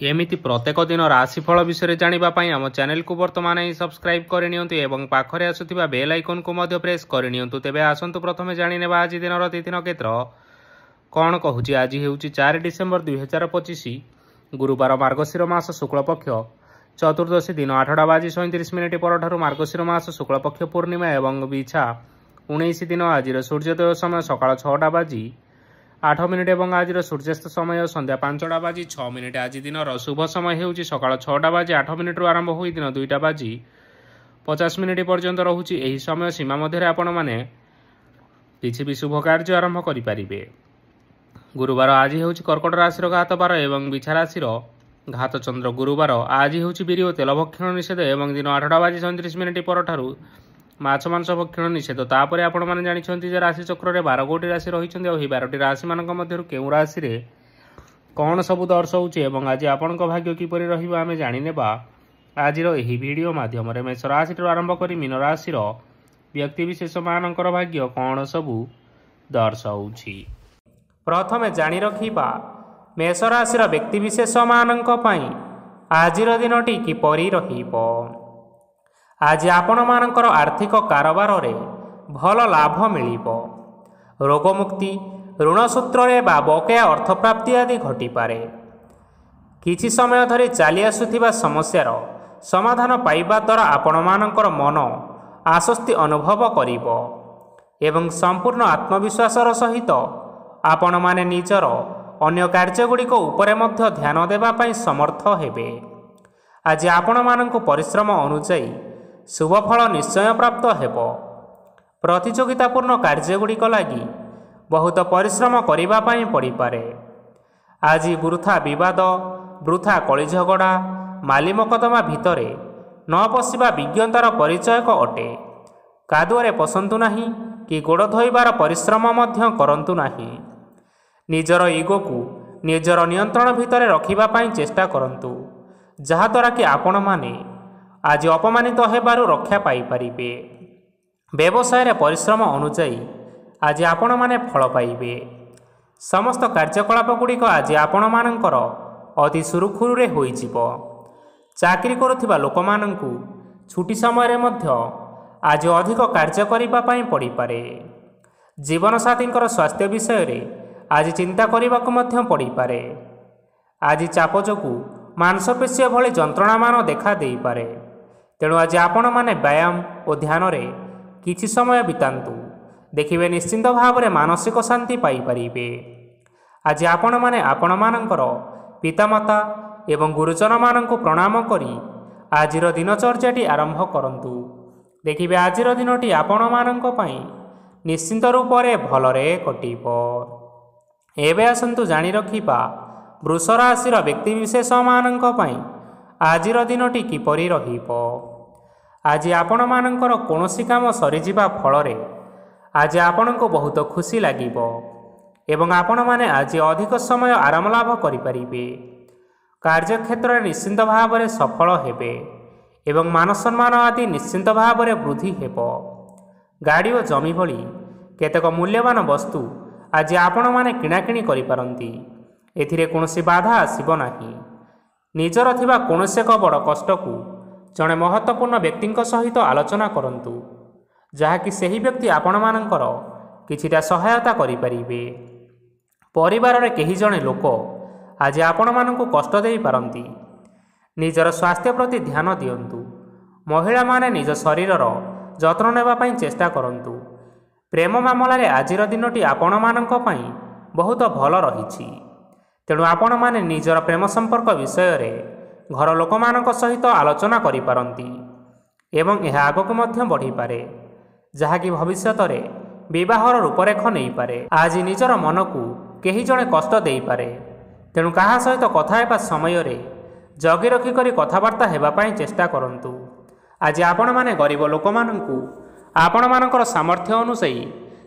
एमिति प्रत्येक दिन राशिफल विषय जानापी आम चैनल को बर्तमान ही सब्सक्राइब करनियंतु एवं पाखरे आसुथिबा बेल आइकन को मध्य प्रेस करनियंतु। तेबे आसंतु प्रथमे जानिनेबा आज दिनर तिथि नक्षत्र कौन कहूची। आज हेउची 4 डिसेम्बर 2025 गुरुवार मार्गशीर मास शुक्ल पक्ष चतुर्दशी दिन 8:37 परठारु मार्गशीर मास शुक्ल पक्ष पूर्णिमा एवं बिछा 19 दिन आज सूर्योदय समय सकाळ 6:08 एवं आज सूर्यास्त समय संध्या 5:06। आज दिन शुभ समय हेउची सकाळ 6:08 रु आरंभ होई दिन 2:50 पर्यंत रहुची। एही समय सीमा मध्य आपण माने किछि भी शुभ कार्य आरंभ करि परिबे। गुरुवार आज हेउची कर्कट राशि घात 12 एवं बिछा राशि घात चंद्र। गुरुवार आज हेउची बिरी और तेल भक्षण निषेध एवं दिन 8:37 परठारु माछ मांस भक्षण निषेध। तापर आपण माने जानिछन्ती जे राशि चक्र रे 12 गोटी राशि रहिछन्ती और 12टी राशि मानक मध्यरु केउ राशि रे कोन सब दर्शाउछि एवं आज आपणक भाग्य किपरि रहिबो आमे जानि नेबा आजिर एही वीडियो माध्यम रे। मेष राशि रो आरंभ करी मीन राशि रो व्यक्ति विशेष मानकर भाग्य कोन सब दर्शाउछि। प्रथमे जानि रखिबा मेष राशि रो व्यक्ति विशेष मानक पई आजिर दिनटी किपरि रहिबो। आज आपण मानकर आर्थिक कारोबार रे भल लाभ मिलिबो। रोग मुक्ति ऋण सूत्र रे बा बकेया अर्थ प्राप्ति आदि घटी पारे। किछि समय धरि चली आसुथिबा समस्यार समाधान पाइबा द्वारा आपण मानकर मन आश्वस्ति अनुभव करिबो एवं संपूर्ण आत्मविश्वासर सहित आपण माने निजर अन्य कार्यगुड़िक उपरे मध्य ध्यान देबा पई समर्थ हेबे। आज आपण मानकु परिश्रम अनुसायी शुभ फल निश्चय प्राप्त हेबो। प्रतियोगितापूर्ण कार्यगुड़िक लगी बहुत परिश्रम करिबा पई पड़ी पारे। आज वृथा विवाद वृथा कली झगड़ा माली मकदमा भितरे न पशिबा विज्ञतार परिचयक अटे। कादुअरे पसंतु नाही कि गोड़ धोइबार परिश्रम मध्य करंतु नाही। निजर इगो को निजर नियंत्रण भितरे रखिबा पई चेष्टा करंतु जहा द्वारा कि आपण माने आज अपमानित हेबारु रक्षा पाई परिबे। व्यवसाय रे परिश्रम अनुसायी आज आपण माने फल पाइबे। समस्त कार्यकलाप गुड़िक आज आपण मानकर अति सुरुखुरु रे होई जिवो। चाकरी करुथिबा लोक माननकु छुट्टी समय रे मध्य आज अधिक कार्य करिबा पई पड़ी पारे। जीवन साथींकर स्वास्थ्य विषय रे आज चिंता करिबाकु मध्य पड़ी पारे। आज चाप जोगु मांसपेशी भली जंत्रणा मान देखा देई पारे। तेणु आज आपण माने व्यायाम और ध्यान रे किछि समय बितांतु देखिबे निश्चिंत भाव रे मानसिक शांति पाई परिबे। आज आपण माने आपण मानकर पितामाता एवं गुरुजन माननकु प्रणाम करी आजिर दिनचर्याटी आरंभ करंतु। देखिबे आजिर दिनटी आपण माननक पई निश्चिंत रूप रे भलरे कटिबो। एबे आसंतु जानि रखिबा वृष राशिर व्यक्ति विशेष माननक पई आजिर दिनटी किपरि रहिबो। आज आपण मानकर कोनोसी काम सरीजिबा फलरे आज आपनको बहुत खुशी लागिबो एवं आपण माने आज अधिक समय आराम लाभ करि परिबे। कार्यक्षेत्र निश्चिंत भाव रे सफल हेबे एवं मान सम्मान आदि निश्चिंत भाव रे वृद्धि हेबो। गाड़ी और जमी भली केतेक मूल्यवान वस्तु आज आपण माने किणाकिणी करि पारंती। एथिरे कोनोसी बाधा आसीबो नाही। निजर थिबा कोनोसी एक बड़ कष्ट को जड़े महत्वपूर्ण व्यक्ति सहित आलोचना करंतु जहाँकि सही व्यक्ति आपण मानकर किछिटा सहायता करि परिबे। परिवार रे केही जणे लोक आज आपण मानकु कष्ट देई पारंती। निजर स्वास्थ्य प्रति ध्यान दियंतु। महिला माने निज शरीरर जत्न नेबा पई चेष्टा करंतु। प्रेम मामला रे आजिर दिनटी आपण मानक पई बहुत भल रहिछि। तेणु आपण माने निजर प्रेम संपर्क विषय रे घर लोक मानक सहित आलोचना करि पारंती एवं यह आगक मध्य बढ़ी पारे जहाँकि भविष्यत रे विवाहर रूपरेख नहीं पारे। आज निजर मन को केही जणे कष्ट देई पारे। तेणु कहा सहित कथा हेबा समय रे जगी रखी करी कथबार्ता हेबा पई चेष्टा करंतु। आज आपण माने गरीब लोक माननकु आपण मानकर सामर्थ्य अनुसायी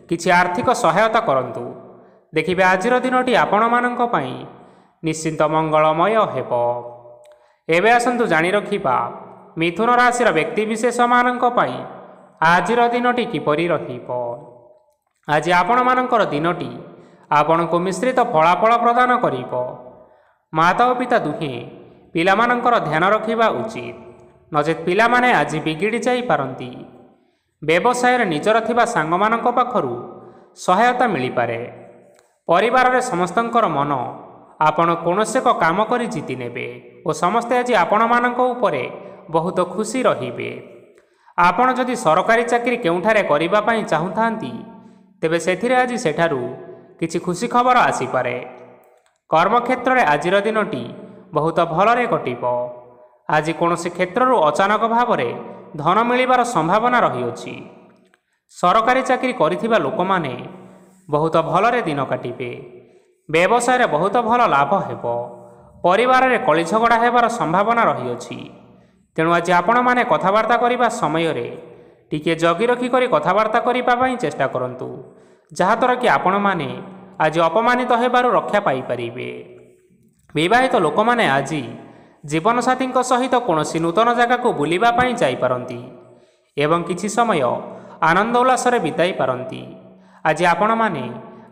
किछि आर्थिक सहायता करंतु। देखिबे आजिर दिनटी आपण मानक पई निश्चिंत मंगलमय हेबो। एबे आसंतु जानि रखिबा मिथुन राशिर व्यक्ति विशेष मानक पई आजिर दिनटी किपरि रहिबो। आज आपण मानकर दिनटी आपनको मिश्रित फलाफल प्रदान करिबो। माता और पिता दुहें ପିଲାମାନଙ୍କର ଧ୍ୟାନ ରଖିବା ଉଚିତ, ନଚେତ୍ ପିଲାମାନେ ଆଜି ବିଗିଡ଼ି ଯାଇପାରନ୍ତି। ବ୍ୟବସାୟରେ ନିଜର ଥିବା ସାଙ୍ଗମାନଙ୍କ ପାଖରୁ ସହାୟତା ମିଳିପାରେ। ପରିବାରରେ ସମସ୍ତଙ୍କର ମନ ଆପଣ କୌଣସି ଏକ କାମ କରି ଜିତି ନେବେ ଓ ସମସ୍ତେ ଆଜି ଆପଣମାନଙ୍କ ଉପରେ ବହୁତ ଖୁସି ରହିବେ। ଆପଣ ଯଦି ସରକାରୀ ଚାକିରି କେଉଁଠାରେ କରିବା ପାଇଁ ଚାହୁଁଥାନ୍ତି, ତେବେ ସେଥିରେ ଆଜି ସେଠାରୁ କିଛି ଖୁସି ଖବର ଆସିପାରେ। କର୍ମକ୍ଷେତ୍ରରେ ଆଜିର ଦିନଟି ବହୁତ ଭଲରେ କଟିବ। ଆଜି କୌଣସି କ୍ଷେତ୍ରରୁ ଅଚାନକ ଭାବରେ ଧନ ମିଳିବାର ସମ୍ଭାବନା ରହିଅଛି। ସରକାରୀ ଚାକିରି କରିଥିବା ଲୋକମାନେ ବହୁତ ଭଲରେ ଦିନ କାଟିବେ। ବ୍ୟବସାୟରେ ବହୁତ ଭଲ ଲାଭ ହେବ। ପରିବାରରେ କଳିଝଗଡ଼ା ହେବାର ସମ୍ଭାବନା ରହିଅଛି। ତେଣୁ ଆଜି ଆପଣମାନେ କଥାବାର୍ତ୍ତା କରିବା ସମୟରେ ଟିକିଏ ଜଗି ରଖି କରି କଥାବାର୍ତ୍ତା କରିବା ପାଇଁ ଚେଷ୍ଟା କରନ୍ତୁ, ଯାହାଦ୍ୱାରା କି ଆପଣମାନେ ଆଜି ଅପମାନିତ ହେବାରୁ ରକ୍ଷା ପାଇପାରିବେ। ବିବାହିତ ଲୋକମାନେ ଆଜି ଜୀବନସାଥୀଙ୍କ ସହିତ କୌଣସି ନୂତନ ଜାଗାକୁ ବୁଲିବା ପାଇଁ ଯାଇପାରନ୍ତି ଏବଂ କିଛି ସମୟ ଆନନ୍ଦ ଉଲ୍ଲାସରେ ବିତାଇ ପାରନ୍ତି। ଆଜି ଆପଣମାନେ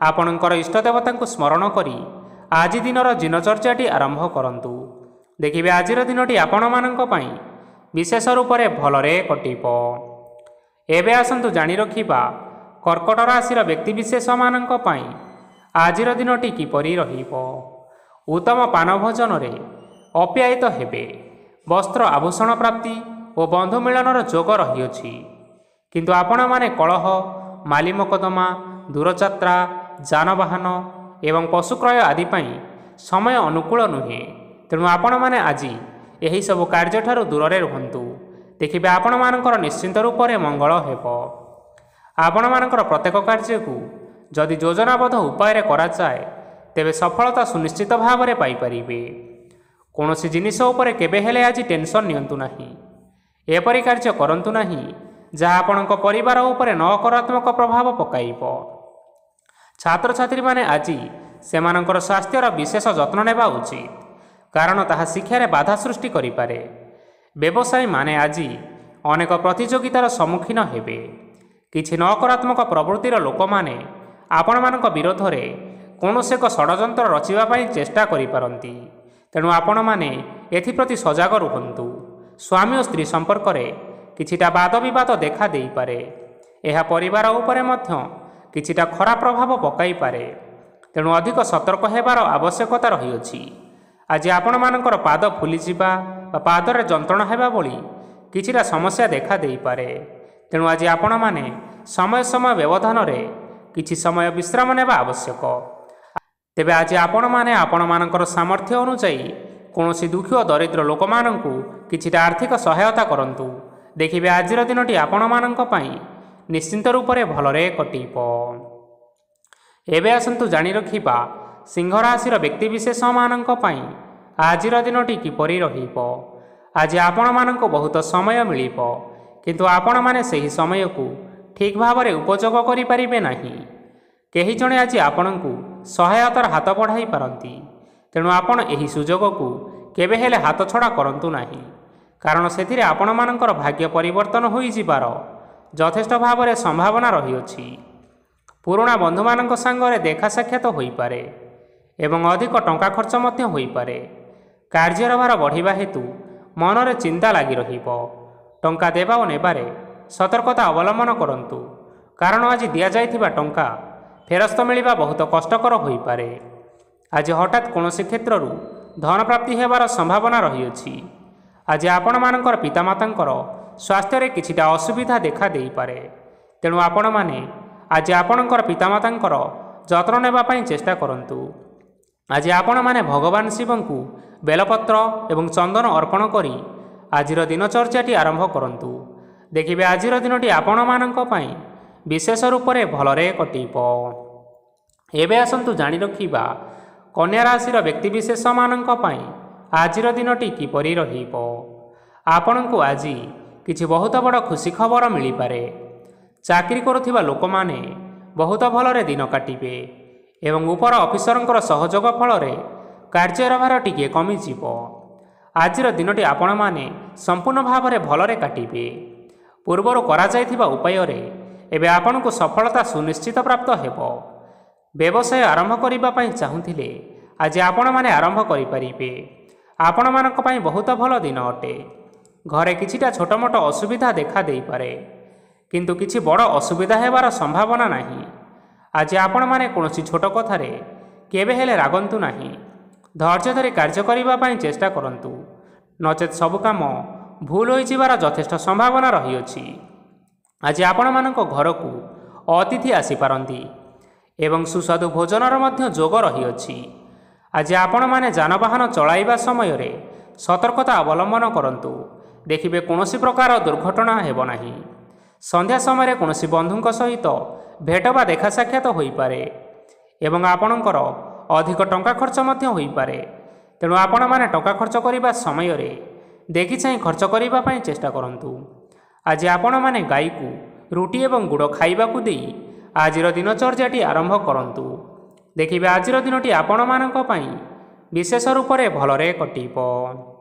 ଆପଣଙ୍କର ଇଷ୍ଟଦେବତାଙ୍କୁ ସ୍ମରଣ କରି ଆଜି ଦିନର ଦିନଚର୍ଯ୍ୟାଟି ଆରମ୍ଭ କରନ୍ତୁ। ଦେଖିବେ ଆଜିର ଦିନଟି ଆପଣମାନଙ୍କ ପାଇଁ ବିଶେଷ ରୂପରେ ଭଲରେ କଟିବ। ଏବେ ଆସନ୍ତୁ ଜାଣି ରଖିବା କର୍କଟ ରାଶିର ବ୍ୟକ୍ତିବିଶେଷମାନଙ୍କ ପାଇଁ ଆଜିର ଦିନଟି କିପରି ରହିବ। ଉତ୍ତମ ପାନ ଭୋଜନରେ ଅପ୍ୟାୟିତ ହେବେ। ବସ୍ତ୍ର ଆଭୂଷଣ ପ୍ରାପ୍ତି ଓ ବନ୍ଧୁ ମିଳନର ଯୋଗ ରହିଅଛି। କିନ୍ତୁ ଆପଣମାନେ କଳହ, ମାଲି ମକଦ୍ଦମା, ଦୂରଯାତ୍ରା, ଯାନବାହନ ଏବଂ ପଶୁ କ୍ରୟ ଆଦି ପାଇଁ ସମୟ ଅନୁକୂଳ ନୁହେଁ। ତେଣୁ ଆପଣମାନେ ଆଜି ଏହିସବୁ କାର୍ଯ୍ୟଠାରୁ ଦୂରରେ ରୁହନ୍ତୁ। ଦେଖିବେ ଆପଣମାନଙ୍କର ନିଶ୍ଚିନ୍ତ ରୂପରେ ମଙ୍ଗଳ ହେବ। ଆପଣମାନଙ୍କର ପ୍ରତ୍ୟେକ କାର୍ଯ୍ୟକୁ ଯଦି ଯୋଜନାବଦ୍ଧ ଉପାୟରେ କରାଯାଏ, ତେବେ ସଫଳତା ସୁନିଶ୍ଚିତ ଭାବରେ ପାଇପାରିବେ। କୌଣସି ଜିନିଷ ଉପରେ କେବେ ହେଲେ ଆଜି ଟେନସନ୍ ନିଅନ୍ତୁ ନାହିଁ। ଏପରି କାର୍ଯ୍ୟ କରନ୍ତୁ ନାହିଁ ଯାହା ଆପଣଙ୍କ ପରିବାର ଉପରେ ନକାରାତ୍ମକ ପ୍ରଭାବ ପକାଇବ। ଛାତ୍ରଛାତ୍ରୀମାନେ ଆଜି ସେମାନଙ୍କର ସ୍ୱାସ୍ଥ୍ୟର ବିଶେଷ ଯତ୍ନ ନେବା ଉଚିତ, କାରଣ ତାହା ଶିକ୍ଷାରେ ବାଧା ସୃଷ୍ଟି କରିପାରେ। ବ୍ୟବସାୟୀମାନେ ଆଜି ଅନେକ ପ୍ରତିଯୋଗିତାର ସମ୍ମୁଖୀନ ହେବେ। କିଛି ନକାରାତ୍ମକ ପ୍ରବୃତ୍ତିର ଲୋକମାନେ ଆପଣମାନଙ୍କ ବିରୋଧରେ କୌଣସି ଏକ ଷଡ଼ଯନ୍ତ୍ର ରଚିବା ପାଇଁ ଚେଷ୍ଟା କରିପାରନ୍ତି। ତେଣୁ ଆପଣମାନେ ଏଥିପ୍ରତି ସଜାଗ ରୁହନ୍ତୁ। ସ୍ୱାମୀ ଓ ସ୍ତ୍ରୀ ସମ୍ପର୍କରେ କିଛିଟା ବାଦବିବାଦ ଦେଖା ଦେଇପାରେ। ଏହା ପରିବାର ଉପରେ ମଧ୍ୟ କିଛିଟା ଖରାପ ପ୍ରଭାବ ପକାଇପାରେ। ତେଣୁ ଅଧିକ ସତର୍କ ହେବାର ଆବଶ୍ୟକତା ରହିଅଛି। ଆଜି ଆପଣମାନଙ୍କର ପାଦ ଫୁଲିଯିବା ବା ପାଦରେ ଯନ୍ତ୍ରଣା ହେବା ଭଳି କିଛିଟା ସମସ୍ୟା ଦେଖା ଦେଇପାରେ। ତେଣୁ ଆଜି ଆପଣମାନେ ସମୟ ସମୟ ବ୍ୟବଧାନରେ କିଛି ସମୟ ବିଶ୍ରାମ ନେବା ଆବଶ୍ୟକ। ତେବେ ଆଜି ଆପଣମାନେ ଆପଣମାନଙ୍କର ସାମର୍ଥ୍ୟ ଅନୁଯାୟୀ କୌଣସି ଦୁଃଖୀ ଓ ଦରିଦ୍ର ଲୋକମାନଙ୍କୁ କିଛିଟା ଆର୍ଥିକ ସହାୟତା କରନ୍ତୁ। ଦେଖିବେ ଆଜିର ଦିନଟି ଆପଣମାନଙ୍କ ପାଇଁ ନିଶ୍ଚିନ୍ତ ରୂପରେ ଭଲରେ କଟିବ। ଏବେ ଆସନ୍ତୁ ଜାଣି ରଖିବା ସିଂହ ରାଶିର ବ୍ୟକ୍ତିବିଶେଷମାନଙ୍କ ପାଇଁ ଆଜିର ଦିନଟି କିପରି ରହିବ। ଆଜି ଆପଣମାନଙ୍କୁ ବହୁତ ସମୟ ମିଳିବ, କିନ୍ତୁ ଆପଣମାନେ ସେହି ସମୟକୁ ଠିକ୍ ଭାବରେ ଉପଯୋଗ କରିପାରିବେ ନାହିଁ। କେହି ଜଣେ ଆଜି ଆପଣଙ୍କୁ ସହାୟତାର ହାତ ବଢ଼ାଇ ପାରନ୍ତି। ତେଣୁ ଆପଣ ଏହି ସୁଯୋଗକୁ କେବେ ହେଲେ ହାତଛଡ଼ା କରନ୍ତୁ ନାହିଁ, କାରଣ ସେଥିରେ ଆପଣମାନଙ୍କର ଭାଗ୍ୟ ପରିବର୍ତ୍ତନ ହୋଇଯିବାର ଯଥେଷ୍ଟ ଭାବରେ ସମ୍ଭାବନା ରହିଅଛି। ପୁରୁଣା ବନ୍ଧୁମାନଙ୍କ ସାଙ୍ଗରେ ଦେଖା ସାକ୍ଷାତ ହୋଇପାରେ ଏବଂ ଅଧିକ ଟଙ୍କା ଖର୍ଚ୍ଚ ମଧ୍ୟ ହୋଇପାରେ। କାର୍ଯ୍ୟର ଭାର ବଢ଼ିବା ହେତୁ ମନରେ ଚିନ୍ତା ଲାଗି ରହିବ। ଟଙ୍କା ଦେବା ଓ ନେବାରେ ସତର୍କତା ଅବଲମ୍ବନ କରନ୍ତୁ, କାରଣ ଆଜି ଦିଆଯାଇଥିବା ଟଙ୍କା ଫେରସ୍ତ ମିଳିବା ବହୁତ କଷ୍ଟକର ହୋଇପାରେ। ଆଜି ହଠାତ୍ କୌଣସି କ୍ଷେତ୍ରରୁ ଧନପ୍ରାପ୍ତି ହେବାର ସମ୍ଭାବନା ରହିଅଛି। ଆଜି ଆପଣମାନଙ୍କର ପିତାମାତାଙ୍କର ସ୍ୱାସ୍ଥ୍ୟରେ କିଛିଟା ଅସୁବିଧା ଦେଖା ଦେଇପାରେ। ତେଣୁ ଆପଣମାନେ ଆଜି ଆପଣଙ୍କର ପିତାମାତାଙ୍କର ଯତ୍ନ ନେବା ପାଇଁ ଚେଷ୍ଟା କରନ୍ତୁ। ଆଜି ଆପଣମାନେ ଭଗବାନ ଶିବଙ୍କୁ ବେଲପତ୍ର ଏବଂ ଚନ୍ଦନ ଅର୍ପଣ କରି ଆଜିର ଦିନଚର୍ଯ୍ୟାଟି ଆରମ୍ଭ କରନ୍ତୁ। ଦେଖିବେ ଆଜିର ଦିନଟି ଆପଣମାନଙ୍କ ପାଇଁ ବିଶେଷ ରୂପରେ ଭଲରେ କଟିବ। ଏବେ ଆସନ୍ତୁ ଜାଣି ରଖିବା କନ୍ୟା ରାଶିର ବ୍ୟକ୍ତିବିଶେଷମାନଙ୍କ ପାଇଁ ଆଜିର ଦିନଟି କିପରି ରହିବ। ଆପଣଙ୍କୁ ଆଜି କିଛି ବହୁତ ବଡ଼ ଖୁସି ଖବର ମିଳିପାରେ। ଚାକିରି କରୁଥିବା ଲୋକମାନେ ବହୁତ ଭଲରେ ଦିନ କାଟିବେ ଏବଂ ଉପର ଅଫିସରଙ୍କର ସହଯୋଗ ଫଳରେ କାର୍ଯ୍ୟର ଭାର ଟିକିଏ କମିଯିବ। ଆଜିର ଦିନଟି ଆପଣମାନେ ସମ୍ପୂର୍ଣ୍ଣ ଭାବରେ ଭଲରେ କାଟିବେ। ପୂର୍ବରୁ କରାଯାଇଥିବା ଉପାୟରେ ଏବେ ଆପଣଙ୍କୁ ସଫଳତା ସୁନିଶ୍ଚିତ ପ୍ରାପ୍ତ ହେବ। ବ୍ୟବସାୟ ଆରମ୍ଭ କରିବା ପାଇଁ ଚାହୁଁଥିଲେ ଆଜି ଆପଣମାନେ ଆରମ୍ଭ କରିପାରିବେ। ଆପଣମାନଙ୍କ ପାଇଁ ବହୁତ ଭଲ ଦିନ ଅଟେ। ଘରେ କିଛିଟା ଛୋଟମୋଟ ଅସୁବିଧା ଦେଖା ଦେଇପାରେ, କିନ୍ତୁ କିଛି ବଡ଼ ଅସୁବିଧା ହେବାର ସମ୍ଭାବନା ନାହିଁ। ଆଜି ଆପଣମାନେ କୌଣସି ଛୋଟ କଥାରେ କେବେ ହେଲେ ରାଗନ୍ତୁ ନାହିଁ। ଧୈର୍ଯ୍ୟ ଧରି କାର୍ଯ୍ୟ କରିବା ପାଇଁ ଚେଷ୍ଟା କରନ୍ତୁ, ନଚେତ୍ ସବୁ କାମ ଭୁଲ ହୋଇଯିବାର ଯଥେଷ୍ଟ ସମ୍ଭାବନା ରହିଅଛି। ଆଜି ଆପଣମାନଙ୍କ ଘରକୁ ଅତିଥି ଆସିପାରନ୍ତି ଏବଂ ସୁସ୍ୱାଦୁ ଭୋଜନର ମଧ୍ୟ ଯୋଗ ରହିଅଛି। ଆଜି ଆପଣମାନେ ଯାନବାହନ ଚଳାଇବା ସମୟରେ ସତର୍କତା ଅବଲମ୍ବନ କରନ୍ତୁ। ଦେଖିବେ କୌଣସି ପ୍ରକାର ଦୁର୍ଘଟଣା ହେବ ନାହିଁ। ସନ୍ଧ୍ୟା ସମୟରେ କୌଣସି ବନ୍ଧୁଙ୍କ ସହିତ ଭେଟ ବା ଦେଖା ସାକ୍ଷାତ ହୋଇପାରେ ଏବଂ ଆପଣଙ୍କର ଅଧିକ ଟଙ୍କା ଖର୍ଚ୍ଚ ମଧ୍ୟ ହୋଇପାରେ। ତେଣୁ ଆପଣମାନେ ଟଙ୍କା ଖର୍ଚ୍ଚ କରିବା ସମୟରେ ଦେଖିଚାହିଁ ଖର୍ଚ୍ଚ କରିବା ପାଇଁ ଚେଷ୍ଟା କରନ୍ତୁ। ଆଜି ଆପଣମାନେ ଗାଈକୁ ରୁଟି ଏବଂ ଗୁଡ଼ ଖାଇବାକୁ ଦେଇ ଆଜିର ଦିନଚର୍ଯ୍ୟାଟି ଆରମ୍ଭ କରନ୍ତୁ। ଦେଖିବେ ଆଜିର ଦିନଟି ଆପଣମାନଙ୍କ ପାଇଁ ବିଶେଷ ରୂପରେ ଭଲରେ କଟିବ।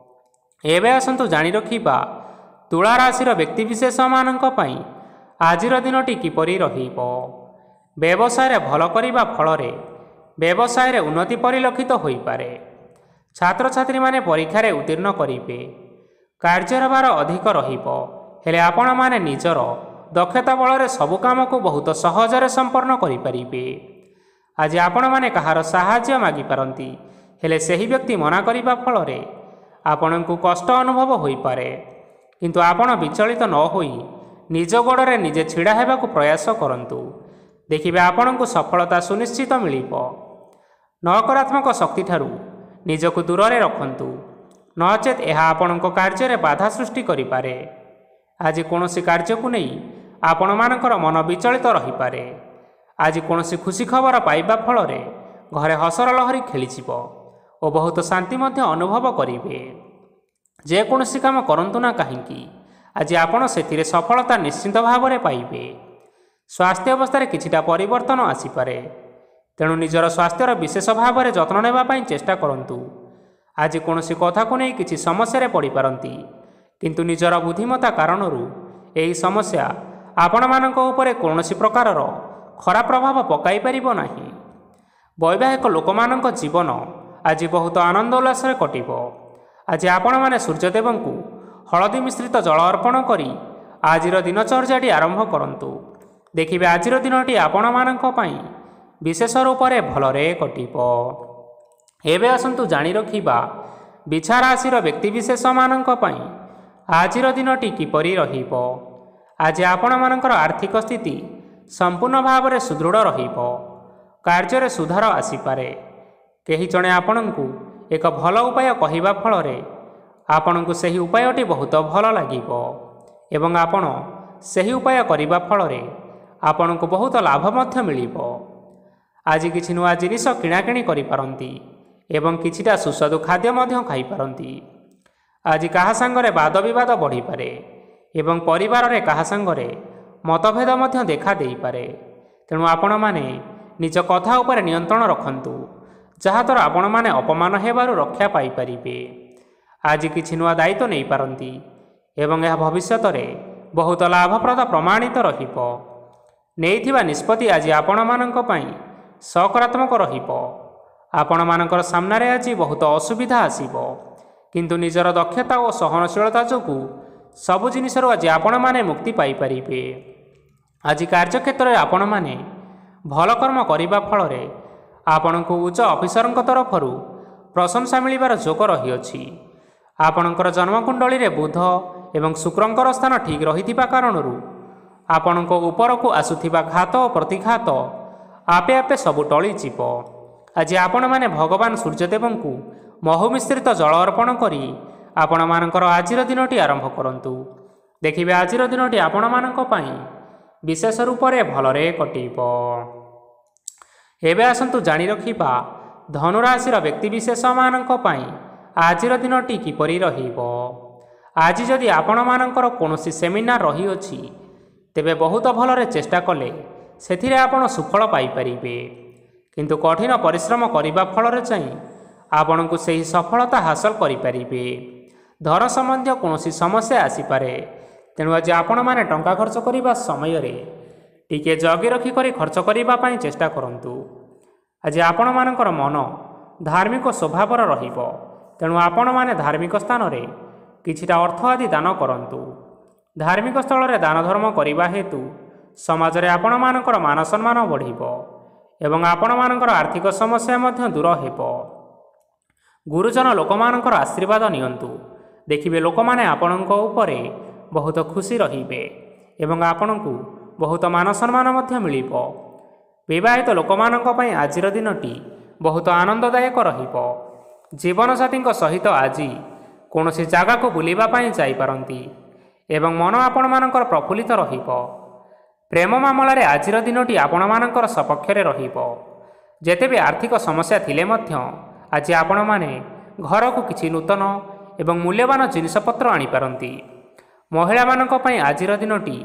ଏବେ ଆସନ୍ତୁ ଜାଣି ରଖିବା ତୁଳା ରାଶିର ବ୍ୟକ୍ତିବିଶେଷମାନଙ୍କ ପାଇଁ ଆଜିର ଦିନଟି କିପରି ରହିବ। ବ୍ୟବସାୟରେ ଭଲ କରିବା ଫଳରେ ବ୍ୟବସାୟରେ ଉନ୍ନତି ପରିଲକ୍ଷିତ ହୋଇପାରେ। ଛାତ୍ରଛାତ୍ରୀମାନେ ପରୀକ୍ଷାରେ ଉତ୍ତୀର୍ଣ୍ଣ କରିବେ। କାର୍ଯ୍ୟର ଭାର ଅଧିକ ରହିବ, ହେଲେ ଆପଣମାନେ ନିଜର ଦକ୍ଷତା ବଳରେ ସବୁ କାମକୁ ବହୁତ ସହଜରେ ସମ୍ପନ୍ନ କରିପାରିବେ। ଆଜି ଆପଣମାନେ କାହାର ସାହାଯ୍ୟ ମାଗିପାରନ୍ତି, ହେଲେ ସେହି ବ୍ୟକ୍ତି ମନା କରିବା ଫଳରେ ଆପଣଙ୍କୁ କଷ୍ଟ ଅନୁଭବ ହୋଇପାରେ। କିନ୍ତୁ ଆପଣ ବିଚଳିତ ନ ହୋଇ ନିଜ ଗୋଡ଼ରେ ନିଜେ ଛିଡ଼ା ହେବାକୁ ପ୍ରୟାସ କରନ୍ତୁ। ଦେଖିବେ ଆପଣଙ୍କୁ ସଫଳତା ସୁନିଶ୍ଚିତ ମିଳିବ। ନକାରାତ୍ମକ ଶକ୍ତିଠାରୁ ନିଜକୁ ଦୂରରେ ରଖନ୍ତୁ, ନଚେତ୍ ଏହା ଆପଣଙ୍କ କାର୍ଯ୍ୟରେ ବାଧା ସୃଷ୍ଟି କରିପାରେ। ଆଜି କୌଣସି କାର୍ଯ୍ୟକୁ ନେଇ ଆପଣମାନଙ୍କର ମନ ବିଚଳିତ ରହିପାରେ। ଆଜି କୌଣସି ଖୁସି ଖବର ପାଇବା ଫଳରେ ଘରେ ହସର ଲହରୀ ଖେଳିଯିବ ଓ ବହୁତ ଶାନ୍ତି ମଧ୍ୟ ଅନୁଭବ କରିବେ। ଯେକୌଣସି କାମ କରନ୍ତୁ ନା କାହିଁକି, ଆଜି ଆପଣ ସେଥିରେ ସଫଳତା ନିଶ୍ଚିତ ଭାବରେ ପାଇବେ। ସ୍ୱାସ୍ଥ୍ୟ ଅବସ୍ଥାରେ କିଛିଟା ପରିବର୍ତ୍ତନ ଆସିପାରେ, ତେଣୁ ନିଜର ସ୍ୱାସ୍ଥ୍ୟର ବିଶେଷ ଭାବରେ ଯତ୍ନ ନେବା ପାଇଁ ଚେଷ୍ଟା କରନ୍ତୁ। ଆଜି କୌଣସି କଥାକୁ ନେଇ କିଛି ସମସ୍ୟାରେ ପଡ଼ିପାରନ୍ତି, କିନ୍ତୁ ନିଜର ବୁଦ୍ଧିମତ୍ତା କାରଣରୁ ଏହି ସମସ୍ୟା ଆପଣମାନଙ୍କ ଉପରେ କୌଣସି ପ୍ରକାରର ଖରାପ ପ୍ରଭାବ ପକାଇ ପାରିବ ନାହିଁ। ବୈବାହିକ ଲୋକମାନଙ୍କ ଜୀବନ ଆଜି ବହୁତ ଆନନ୍ଦ ଉଲ୍ଲାସରେ କଟିବ। ଆଜି ଆପଣମାନେ ସୂର୍ଯ୍ୟଦେବଙ୍କୁ ହଳଦୀ ମିଶ୍ରିତ ଜଳ ଅର୍ପଣ କରି ଆଜିର ଦିନଚର୍ଯ୍ୟାଟି ଆରମ୍ଭ କରନ୍ତୁ। ଦେଖିବେ ଆଜିର ଦିନଟି ଆପଣମାନଙ୍କ ପାଇଁ ବିଶେଷ ରୂପରେ ଭଲରେ କଟିବ। ଏବେ ଆସନ୍ତୁ ଜାଣି ରଖିବା ବିଛା ରାଶିର ବ୍ୟକ୍ତିବିଶେଷମାନଙ୍କ ପାଇଁ ଆଜିର ଦିନଟି କିପରି ରହିବ। ଆଜି ଆପଣମାନଙ୍କର ଆର୍ଥିକ ସ୍ଥିତି ସମ୍ପୂର୍ଣ୍ଣ ଭାବରେ ସୁଦୃଢ଼ ରହିବ। କାର୍ଯ୍ୟରେ ସୁଧାର ଆସିପାରେ। କେହି ଜଣେ ଆପଣଙ୍କୁ ଏକ ଭଲ ଉପାୟ କହିବା ଫଳରେ ଆପଣଙ୍କୁ ସେହି ଉପାୟଟି ବହୁତ ଭଲ ଲାଗିବ ଏବଂ ଆପଣ ସେହି ଉପାୟ କରିବା ଫଳରେ ଆପଣଙ୍କୁ ବହୁତ ଲାଭ ମଧ୍ୟ ମିଳିବ। ଆଜି କିଛି ନୂଆ ଜିନିଷ କିଣାକିଣି କରିପାରନ୍ତି ଏବଂ କିଛିଟା ସୁସ୍ୱାଦୁ ଖାଦ୍ୟ ମଧ୍ୟ ଖାଇପାରନ୍ତି। ଆଜି କାହା ସାଙ୍ଗରେ ବାଦ ବିବାଦ ବଢ଼ିପାରେ ଏବଂ ପରିବାରରେ କାହା ସାଙ୍ଗରେ ମତଭେଦ ମଧ୍ୟ ଦେଖା ଦେଇପାରେ। ତେଣୁ ଆପଣମାନେ ନିଜ କଥା ଉପରେ ନିୟନ୍ତ୍ରଣ ରଖନ୍ତୁ, ଯାହାଦ୍ୱାରା ଆପଣମାନେ ଅପମାନ ହେବାରୁ ରକ୍ଷା ପାଇପାରିବେ। ଆଜି କିଛି ନୂଆ ଦାୟିତ୍ୱ ନେଇପାରନ୍ତି ଏବଂ ଏହା ଭବିଷ୍ୟତରେ ବହୁତ ଲାଭପ୍ରଦ ପ୍ରମାଣିତ ରହିବ। ନେଇଥିବା ନିଷ୍ପତ୍ତି ଆଜି ଆପଣମାନଙ୍କ ପାଇଁ ସକାରାତ୍ମକ ରହିବ। ଆପଣମାନଙ୍କର ସାମ୍ନାରେ ଆଜି ବହୁତ ଅସୁବିଧା ଆସିବ, କିନ୍ତୁ ନିଜର ଦକ୍ଷତା ଓ ସହନଶୀଳତା ଯୋଗୁଁ ସବୁ ଜିନିଷରୁ ଆଜି ଆପଣମାନେ ମୁକ୍ତି ପାଇପାରିବେ। ଆଜି କାର୍ଯ୍ୟକ୍ଷେତ୍ରରେ ଆପଣମାନେ ଭଲ କର୍ମ କରିବା ଫଳରେ ଆପଣଙ୍କୁ ଉଚ୍ଚ ଅଫିସରଙ୍କ ତରଫରୁ ପ୍ରଶଂସା ମିଳିବାର ଯୋଗ ରହିଅଛି। ଆପଣଙ୍କର ଜନ୍ମକୁଣ୍ଡଳୀରେ ବୁଧ ଏବଂ ଶୁକ୍ରଙ୍କର ସ୍ଥାନ ଠିକ୍ ରହିଥିବା କାରଣରୁ ଆପଣଙ୍କ ଉପରକୁ ଆସୁଥିବା ଘାତ ଓ ପ୍ରତିଘାତ ଆପେ ଆପେ ସବୁ ଟଳିଯିବ। ଆଜି ଆପଣମାନେ ଭଗବାନ ସୂର୍ଯ୍ୟଦେବଙ୍କୁ ମହୁ ମିଶ୍ରିତ ଜଳ ଅର୍ପଣ କରି ଆପଣମାନଙ୍କର ଆଜିର ଦିନଟି ଆରମ୍ଭ କରନ୍ତୁ। ଦେଖିବେ ଆଜିର ଦିନଟି ଆପଣମାନଙ୍କ ପାଇଁ ବିଶେଷ ରୂପରେ ଭଲରେ କଟିବ। ଏବେ ଆସନ୍ତୁ ଜାଣି ରଖିବା ଧନୁରାଶିର ବ୍ୟକ୍ତିବିଶେଷମାନଙ୍କ ପାଇଁ ଆଜିର ଦିନଟି କିପରି ରହିବ। ଆଜି ଯଦି ଆପଣମାନଙ୍କର କୌଣସି ସେମିନାର ରହିଅଛି, ତେବେ ବହୁତ ଭଲରେ ଚେଷ୍ଟା କଲେ ସେଥିରେ ଆପଣ ସୁଫଳ ପାଇପାରିବେ, କିନ୍ତୁ କଠିନ ପରିଶ୍ରମ କରିବା ଫଳରେ ଯାଇ ଆପଣଙ୍କୁ ସେହି ସଫଳତା ହାସଲ କରିପାରିବେ। ଧନ ସମ୍ବନ୍ଧୀୟ କୌଣସି ସମସ୍ୟା ଆସିପାରେ, ତେଣୁ ଆଜି ଆପଣମାନେ ଟଙ୍କା ଖର୍ଚ୍ଚ କରିବା ସମୟରେ ଟିକିଏ ଜଗି ରଖିକରି ଖର୍ଚ୍ଚ କରିବା ପାଇଁ ଚେଷ୍ଟା କରନ୍ତୁ। ଆଜି ଆପଣମାନଙ୍କର ମନ ଧାର୍ମିକ ସ୍ୱଭାବର ରହିବ ତେଣୁ ଆପଣମାନେ ଧାର୍ମିକ ସ୍ଥାନରେ କିଛିଟା ଅର୍ଥ ଆଦି ଦାନ କରନ୍ତୁ। ଧାର୍ମିକ ସ୍ଥଳରେ ଦାନ ଧର୍ମ କରିବା ହେତୁ ସମାଜରେ ଆପଣମାନଙ୍କର ମାନ ସମ୍ମାନ ବଢ଼ିବ ଏବଂ ଆପଣମାନଙ୍କର ଆର୍ଥିକ ସମସ୍ୟା ମଧ୍ୟ ଦୂର ହେବ। ଗୁରୁଜନ ଲୋକମାନଙ୍କର ଆଶୀର୍ବାଦ ନିଅନ୍ତୁ। ଦେଖିବେ ଲୋକମାନେ ଆପଣଙ୍କ ଉପରେ ବହୁତ ଖୁସି ରହିବେ ଏବଂ ଆପଣଙ୍କୁ ବହୁତ ମାନ ସମ୍ମାନ ମଧ୍ୟ ମିଳିବ। ବିବାହିତ ଲୋକମାନଙ୍କ ପାଇଁ ଆଜିର ଦିନଟି ବହୁତ ଆନନ୍ଦଦାୟକ ରହିବ। ଜୀବନସାଥୀଙ୍କ ସହିତ ଆଜି କୌଣସି ଜାଗାକୁ ବୁଲିବା ପାଇଁ ଯାଇପାରନ୍ତି ଏବଂ ମନ ଆପଣମାନଙ୍କର ପ୍ରଫୁଲ୍ଲିତ ରହିବ। ପ୍ରେମ ମାମଲାରେ ଆଜିର ଦିନଟି ଆପଣମାନଙ୍କର ସପକ୍ଷରେ ରହିବ। ଯେତେ ବି ଆର୍ଥିକ ସମସ୍ୟା ଥିଲେ ମଧ୍ୟ ଆଜି ଆପଣମାନେ ଘରକୁ କିଛି ନୂତନ ଏବଂ ମୂଲ୍ୟବାନ ଜିନିଷପତ୍ର ଆଣିପାରନ୍ତି। ମହିଳାମାନଙ୍କ ପାଇଁ ଆଜିର ଦିନଟି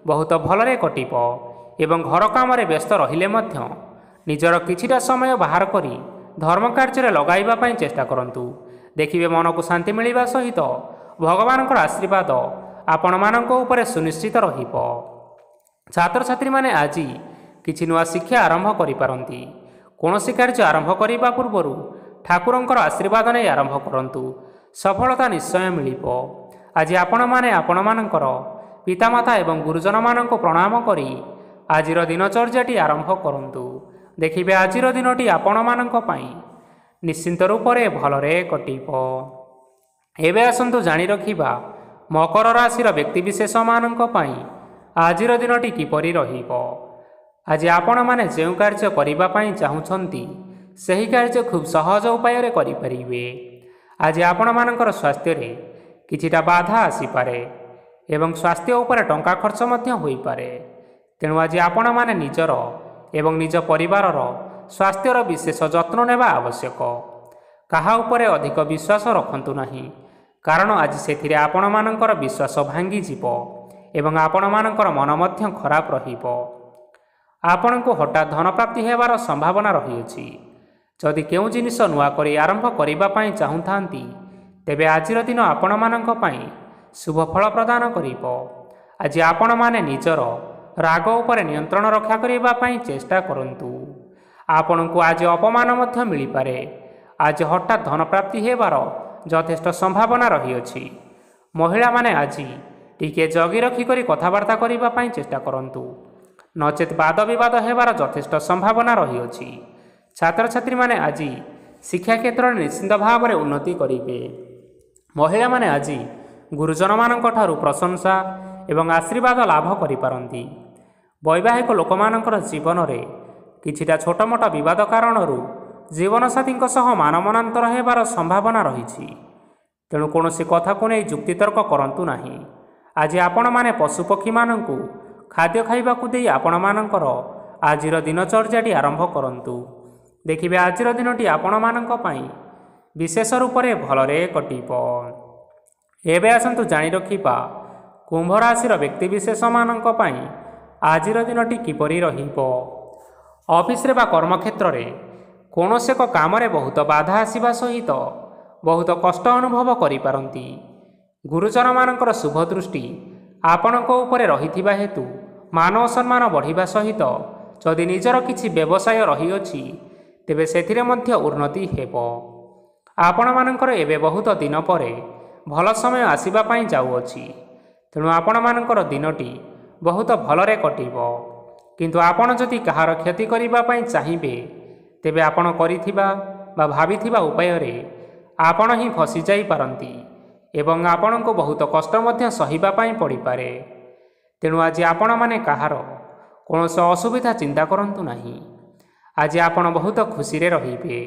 ବହୁତ ଭଲରେ କଟିବ ଏବଂ ଘର କାମରେ ବ୍ୟସ୍ତ ରହିଲେ ମଧ୍ୟ ନିଜର କିଛିଟା ସମୟ ବାହାର କରି ଧର୍ମ କାର୍ଯ୍ୟରେ ଲଗାଇବା ପାଇଁ ଚେଷ୍ଟା କରନ୍ତୁ। ଦେଖିବେ ମନକୁ ଶାନ୍ତି ମିଳିବା ସହିତ ଭଗବାନଙ୍କର ଆଶୀର୍ବାଦ ଆପଣମାନଙ୍କ ଉପରେ ସୁନିଶ୍ଚିତ ରହିବ। ଛାତ୍ରଛାତ୍ରୀମାନେ ଆଜି କିଛି ନୂଆ ଶିକ୍ଷା ଆରମ୍ଭ କରିପାରନ୍ତି। କୌଣସି କାର୍ଯ୍ୟ ଆରମ୍ଭ କରିବା ପୂର୍ବରୁ ଠାକୁରଙ୍କର ଆଶୀର୍ବାଦ ନେଇ ଆରମ୍ଭ କରନ୍ତୁ। ସଫଳତା ନିଶ୍ଚୟ ମିଳିବ। ଆଜି ଆପଣମାନେ ଆପଣମାନଙ୍କର ପିତାମାତା ଏବଂ ଗୁରୁଜନମାନଙ୍କୁ ପ୍ରଣାମ କରି ଆଜିର ଦିନଚର୍ଯ୍ୟାଟି ଆରମ୍ଭ କରନ୍ତୁ। ଦେଖିବେ ଆଜିର ଦିନଟି ଆପଣମାନଙ୍କ ପାଇଁ ନିଶ୍ଚିନ୍ତ ରୂପରେ ଭଲରେ କଟିବ। ଏବେ ଆସନ୍ତୁ ଜାଣି ରଖିବା ମକର ରାଶିର ବ୍ୟକ୍ତିବିଶେଷମାନଙ୍କ ପାଇଁ ଆଜିର ଦିନଟି କିପରି ରହିବ। ଆଜି ଆପଣମାନେ ଯେଉଁ କାର୍ଯ୍ୟ କରିବା ପାଇଁ ଚାହୁଁଛନ୍ତି ସେହି କାର୍ଯ୍ୟ ଖୁବ୍ ସହଜ ଉପାୟରେ କରିପାରିବେ। ଆଜି ଆପଣମାନଙ୍କର ସ୍ୱାସ୍ଥ୍ୟରେ କିଛିଟା ବାଧା ଆସିପାରେ ଏବଂ ସ୍ୱାସ୍ଥ୍ୟ ଉପରେ ଟଙ୍କା ଖର୍ଚ୍ଚ ମଧ୍ୟ ହୋଇପାରେ। ତେଣୁ ଆଜି ଆପଣମାନେ ନିଜର ଏବଂ ନିଜ ପରିବାରର ସ୍ୱାସ୍ଥ୍ୟର ବିଶେଷ ଯତ୍ନ ନେବା ଆବଶ୍ୟକ। କାହା ଉପରେ ଅଧିକ ବିଶ୍ୱାସ ରଖନ୍ତୁ ନାହିଁ, କାରଣ ଆଜି ସେଥିରେ ଆପଣମାନଙ୍କର ବିଶ୍ୱାସ ଭାଙ୍ଗିଯିବ ଏବଂ ଆପଣମାନଙ୍କର ମନ ମଧ୍ୟ ଖରାପ ରହିବ। ଆପଣଙ୍କୁ ହଠାତ୍ ଧନପ୍ରାପ୍ତି ହେବାର ସମ୍ଭାବନା ରହିଅଛି। ଯଦି କେଉଁ ଜିନିଷ ନୂଆ କରି ଆରମ୍ଭ କରିବା ପାଇଁ ଚାହୁଁଥାନ୍ତି ତେବେ ଆଜିର ଦିନ ଆପଣମାନଙ୍କ ପାଇଁ ଶୁଭ ଫଳ ପ୍ରଦାନ କରିବ। ଆଜି ଆପଣମାନେ ନିଜର ରାଗ ଉପରେ ନିୟନ୍ତ୍ରଣ ରକ୍ଷା କରିବା ପାଇଁ ଚେଷ୍ଟା କରନ୍ତୁ। ଆପଣଙ୍କୁ ଆଜି ଅପମାନ ମଧ୍ୟ ମିଳିପାରେ। ଆଜି ହଠାତ୍ ଧନପ୍ରାପ୍ତି ହେବାର ଯଥେଷ୍ଟ ସମ୍ଭାବନା ରହିଅଛି। ମହିଳାମାନେ ଆଜି ଟିକିଏ ଜଗି ରଖିକରି କଥାବାର୍ତ୍ତା କରିବା ପାଇଁ ଚେଷ୍ଟା କରନ୍ତୁ, ନଚେତ୍ ବାଦ ବିବାଦ ହେବାର ଯଥେଷ୍ଟ ସମ୍ଭାବନା ରହିଅଛି। ଛାତ୍ରଛାତ୍ରୀମାନେ ଆଜି ଶିକ୍ଷା କ୍ଷେତ୍ରରେ ନିଶ୍ଚିତ ଭାବରେ ଉନ୍ନତି କରିବେ। ମହିଳାମାନେ ଆଜି ଗୁରୁଜନମାନଙ୍କ ଠାରୁ ପ୍ରଶଂସା ଏବଂ ଆଶୀର୍ବାଦ ଲାଭ କରିପାରନ୍ତି। ବୈବାହିକ ଲୋକମାନଙ୍କର ଜୀବନରେ କିଛିଟା ଛୋଟମୋଟ ବିବାଦ କାରଣରୁ ଜୀବନସାଥୀଙ୍କ ସହ ମାନମନାନ୍ତର ହେବାର ସମ୍ଭାବନା ରହିଛି। ତେଣୁ କୌଣସି କଥାକୁ ନେଇ ଯୁକ୍ତିତର୍କ କରନ୍ତୁ ନାହିଁ। ଆଜି ଆପଣମାନେ ପଶୁପକ୍ଷୀମାନଙ୍କୁ ଖାଦ୍ୟ ଖାଇବାକୁ ଦେଇ ଆପଣମାନଙ୍କର ଆଜିର ଦିନଚର୍ଯ୍ୟାଟି ଆରମ୍ଭ କରନ୍ତୁ। ଦେଖିବେ ଆଜିର ଦିନଟି ଆପଣମାନଙ୍କ ପାଇଁ ବିଶେଷ ରୂପରେ ଭଲରେ କଟିବ। ଏବେ ଆସନ୍ତୁ ଜାଣି ରଖିବା କୁମ୍ଭ ରାଶିର ବ୍ୟକ୍ତିବିଶେଷମାନଙ୍କ ପାଇଁ ଆଜିର ଦିନଟି କିପରି ରହିବ। ଅଫିସରେ ବା କର୍ମକ୍ଷେତ୍ରରେ କୌଣସି ଏକ କାମରେ ବହୁତ ବାଧା ଆସିବା ସହିତ ବହୁତ କଷ୍ଟ ଅନୁଭବ କରିପାରନ୍ତି। ଗୁରୁଜନମାନଙ୍କର ଶୁଭ ଦୃଷ୍ଟି ଆପଣଙ୍କ ଉପରେ ରହିଥିବା ହେତୁ ମାନ ଓ ସମ୍ମାନ ବଢ଼ିବା ସହିତ ଯଦି ନିଜର କିଛି ବ୍ୟବସାୟ ରହିଅଛି ତେବେ ସେଥିରେ ମଧ୍ୟ ଉନ୍ନତି ହେବ। ଆପଣମାନଙ୍କର ଏବେ ବହୁତ ଦିନ ପରେ ଭଲ ସମୟ ଆସିବା ପାଇଁ ଯାଉଅଛି। ତେଣୁ ଆପଣମାନଙ୍କର ଦିନଟି ବହୁତ ଭଲରେ କଟିବ। କିନ୍ତୁ ଆପଣ ଯଦି କାହାର କ୍ଷତି କରିବା ପାଇଁ ଚାହିଁବେ ତେବେ ଆପଣ କରିଥିବା ବା ଭାବିଥିବା ଉପାୟରେ ଆପଣ ହିଁ ଫସିଯାଇପାରନ୍ତି ଏବଂ ଆପଣଙ୍କୁ ବହୁତ କଷ୍ଟ ମଧ୍ୟ ସହିବା ପାଇଁ ପଡ଼ିପାରେ। ତେଣୁ ଆଜି ଆପଣମାନେ କାହାର କୌଣସି ଅସୁବିଧା ଚିନ୍ତା କରନ୍ତୁ ନାହିଁ। ଆଜି ଆପଣ ବହୁତ ଖୁସିରେ ରହିବେ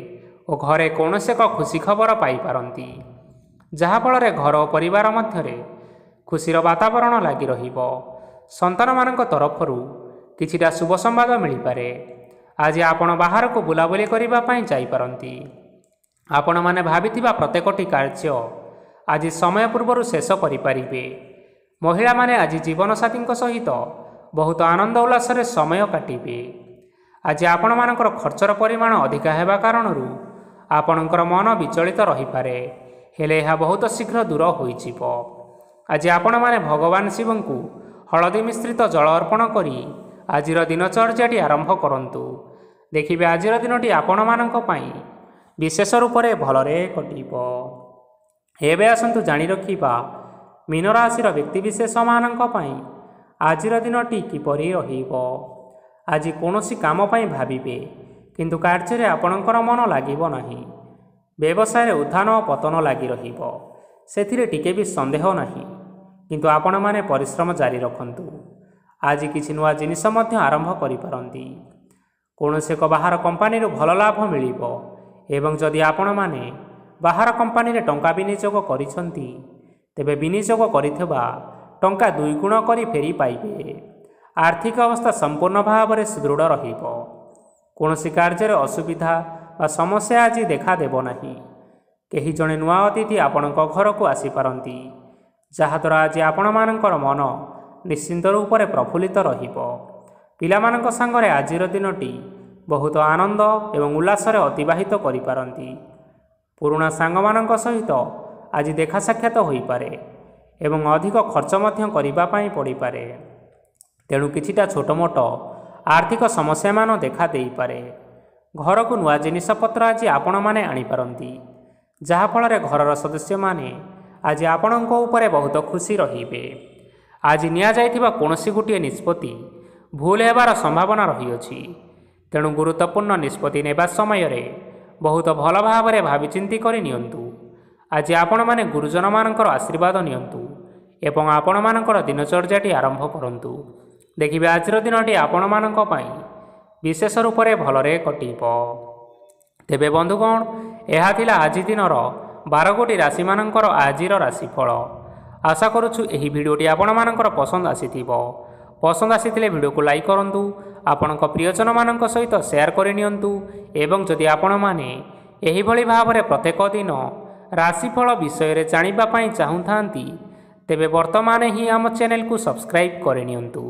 ଓ ଘରେ କୌଣସି ଏକ ଖୁସି ଖବର ପାଇପାରନ୍ତି, ଯାହାଫଳରେ ଘର ଓ ପରିବାର ମଧ୍ୟରେ ଖୁସିର ବାତାବରଣ ଲାଗି ରହିବ। ସନ୍ତାନମାନଙ୍କ ତରଫରୁ କିଛିଟା ଶୁଭ ସମ୍ବାଦ ମିଳିପାରେ। ଆଜି ଆପଣ ବାହାରକୁ ବୁଲାବୁଲି କରିବା ପାଇଁ ଯାଇପାରନ୍ତି। ଆପଣମାନେ ଭାବିଥିବା ପ୍ରତ୍ୟେକଟି କାର୍ଯ୍ୟ ଆଜି ସମୟ ପୂର୍ବରୁ ଶେଷ କରିପାରିବେ। ମହିଳାମାନେ ଆଜି ଜୀବନସାଥୀଙ୍କ ସହିତ ବହୁତ ଆନନ୍ଦ ଉଲ୍ଲାସରେ ସମୟ କାଟିବେ। ଆଜି ଆପଣମାନଙ୍କର ଖର୍ଚ୍ଚର ପରିମାଣ ଅଧିକା ହେବା କାରଣରୁ ଆପଣଙ୍କର ମନ ବିଚଳିତ ରହିପାରେ, ହେଲେ ଏହା ବହୁତ ଶୀଘ୍ର ଦୂର ହୋଇଯିବ। ଆଜି ଆପଣମାନେ ଭଗବାନ ଶିବଙ୍କୁ ହଳଦୀ ମିଶ୍ରିତ ଜଳ ଅର୍ପଣ କରି ଆଜିର ଦିନଚର୍ଯ୍ୟାଟି ଆରମ୍ଭ କରନ୍ତୁ। ଦେଖିବେ ଆଜିର ଦିନଟି ଆପଣମାନଙ୍କ ପାଇଁ ବିଶେଷ ରୂପରେ ଭଲରେ କଟିବ। ଏବେ ଆସନ୍ତୁ ଜାଣି ରଖିବା ମୀନ ରାଶିର ବ୍ୟକ୍ତିବିଶେଷମାନଙ୍କ ପାଇଁ ଆଜିର ଦିନଟି କିପରି ରହିବ। ଆଜି କୌଣସି କାମ ପାଇଁ ଭାବିବେ, କିନ୍ତୁ କାର୍ଯ୍ୟରେ ଆପଣଙ୍କର ମନ ଲାଗିବ ନାହିଁ। ବ୍ୟବସାୟରେ ଉତ୍ଥାନ ଓ ପତନ ଲାଗି ରହିବ, ସେଥିରେ ଟିକେ ବି ସନ୍ଦେହ ନାହିଁ। କିନ୍ତୁ ଆପଣମାନେ ପରିଶ୍ରମ ଜାରି ରଖନ୍ତୁ। ଆଜି କିଛି ନୂଆ ଜିନିଷ ମଧ୍ୟ ଆରମ୍ଭ କରିପାରନ୍ତି। କୌଣସି ଏକ ବାହାର କମ୍ପାନୀରୁ ଭଲ ଲାଭ ମିଳିବ ଏବଂ ଯଦି ଆପଣମାନେ ବାହାର କମ୍ପାନୀରେ ଟଙ୍କା ବିନିଯୋଗ କରିଛନ୍ତି, ତେବେ ବିନିଯୋଗ କରିଥିବା ଟଙ୍କା 2 ଗୁଣ କରି ଫେରି ପାଇବେ। ଆର୍ଥିକ ଅବସ୍ଥା ସମ୍ପୂର୍ଣ୍ଣ ଭାବରେ ସୁଦୃଢ଼ ରହିବ। କୌଣସି କାର୍ଯ୍ୟରେ ଅସୁବିଧା ବା ସମସ୍ୟା ଆଜି ଦେଖାଦେବ ନାହିଁ। କେହି ଜଣେ ନୂଆ ଅତିଥି ଆପଣଙ୍କ ଘରକୁ ଆସିପାରନ୍ତି, ଯାହାଦ୍ୱାରା ଆଜି ଆପଣମାନଙ୍କର ମନ ନିଶ୍ଚିନ୍ତ ରୂପରେ ପ୍ରଫୁଲ୍ଲିତ ରହିବ। ପିଲାମାନଙ୍କ ସାଙ୍ଗରେ ଆଜିର ଦିନଟି ବହୁତ ଆନନ୍ଦ ଏବଂ ଉଲ୍ଲାସରେ ଅତିବାହିତ କରିପାରନ୍ତି। ପୁରୁଣା ସାଙ୍ଗମାନଙ୍କ ସହିତ ଆଜି ଦେଖା ସାକ୍ଷାତ ହୋଇପାରେ ଏବଂ ଅଧିକ ଖର୍ଚ୍ଚ ମଧ୍ୟ କରିବା ପାଇଁ ପଡ଼ିପାରେ। ତେଣୁ କିଛିଟା ଛୋଟମୋଟ ଆର୍ଥିକ ସମସ୍ୟାମାନ ଦେଖା ଦେଇପାରେ। ଘରକୁ ନୂଆ ଜିନିଷପତ୍ର ଆଜି ଆପଣମାନେ ଆଣିପାରନ୍ତି, ଯାହାଫଳରେ ଘରର ସଦସ୍ୟମାନେ ଆଜି ଆପଣଙ୍କ ଉପରେ ବହୁତ ଖୁସି ରହିବେ। ଆଜି ନିଆଯାଇଥିବା କୌଣସି ଗୋଟିଏ ନିଷ୍ପତ୍ତି ଭୁଲ ହେବାର ସମ୍ଭାବନା ରହିଅଛି। ତେଣୁ ଗୁରୁତ୍ୱପୂର୍ଣ୍ଣ ନିଷ୍ପତ୍ତି ନେବା ସମୟରେ ବହୁତ ଭଲ ଭାବରେ ଭାବିଚିନ୍ତି କରି ନିଅନ୍ତୁ। ଆଜି ଆପଣମାନେ ଗୁରୁଜନମାନଙ୍କର ଆଶୀର୍ବାଦ ନିଅନ୍ତୁ ଏବଂ ଆପଣମାନଙ୍କର ଦିନଚର୍ଯ୍ୟାଟି ଆରମ୍ଭ କରନ୍ତୁ। ଦେଖିବେ ଆଜିର ଦିନଟି ଆପଣମାନଙ୍କ ପାଇଁ ବିଶେଷ ରୂପରେ ଭଲରେ କଟିବ। ତେବେ ବନ୍ଧୁଗଣ, ଏହା ଥିଲା ଆଜି ଦିନର 12 ଗୋଟି ରାଶିମାନଙ୍କର ଆଜିର ରାଶିଫଳ। ଆଶା କରୁଛୁ ଏହି ଭିଡ଼ିଓଟି ଆପଣମାନଙ୍କର ପସନ୍ଦ ଆସିଥିବ। ପସନ୍ଦ ଆସିଥିଲେ ଭିଡ଼ିଓକୁ ଲାଇକ୍ କରନ୍ତୁ, ଆପଣଙ୍କ ପ୍ରିୟଜନମାନଙ୍କ ସହିତ ସେୟାର କରିନିଅନ୍ତୁ ଏବଂ ଯଦି ଆପଣମାନେ ଏହିଭଳି ଭାବରେ ପ୍ରତ୍ୟେକ ଦିନ ରାଶିଫଳ ବିଷୟରେ ଜାଣିବା ପାଇଁ ଚାହୁଁଥାନ୍ତି, ତେବେ ବର୍ତ୍ତମାନ ହିଁ ଆମ ଚ୍ୟାନେଲକୁ ସବସ୍କ୍ରାଇବ୍ କରିନିଅନ୍ତୁ।